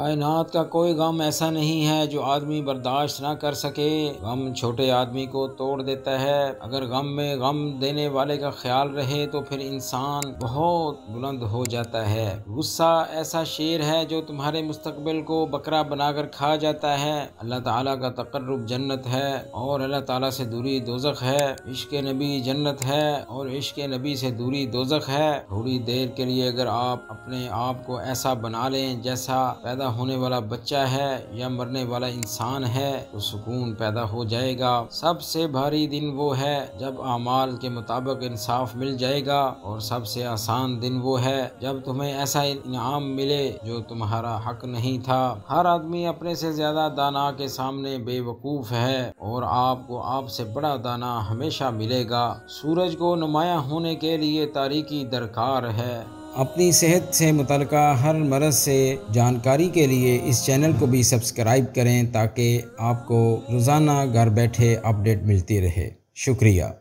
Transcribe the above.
कायनात का कोई गम ऐसा नहीं है जो आदमी बर्दाश्त ना कर सके। गम छोटे आदमी को तोड़ देता है। अगर गम में गम देने वाले का ख्याल रहे तो फिर इंसान बहुत बुलंद हो जाता है। गुस्सा ऐसा शेर है जो तुम्हारे मुस्तकबिल को बकरा बनाकर खा जाता है। अल्लाह ताला का तकर्रुब जन्नत है और अल्लाह ताला से दूरी दोज़ख है। इश्क नबी जन्नत है और इश्क नबी से दूरी दोज़ख है। थोड़ी देर के लिए अगर आप अपने आप को ऐसा बना लें जैसा पैदा होने वाला बच्चा है या मरने वाला इंसान है तो सुकून पैदा हो जाएगा। सबसे भारी दिन वो है जब आमाल के मुताबिक इंसाफ मिल जाएगा और सबसे आसान दिन वो है जब तुम्हें ऐसा इनाम मिले जो तुम्हारा हक नहीं था। हर आदमी अपने से ज्यादा दाना के सामने बेवकूफ है और आपको आपसे बड़ा दाना हमेशा मिलेगा। सूरज को नुमाया होने के लिए तारीकी दरकार है। अपनी सेहत से मुतल्लिका हर मरज़ से जानकारी के लिए इस चैनल को भी सब्सक्राइब करें ताकि आपको रोज़ाना घर बैठे अपडेट मिलती रहे। शुक्रिया।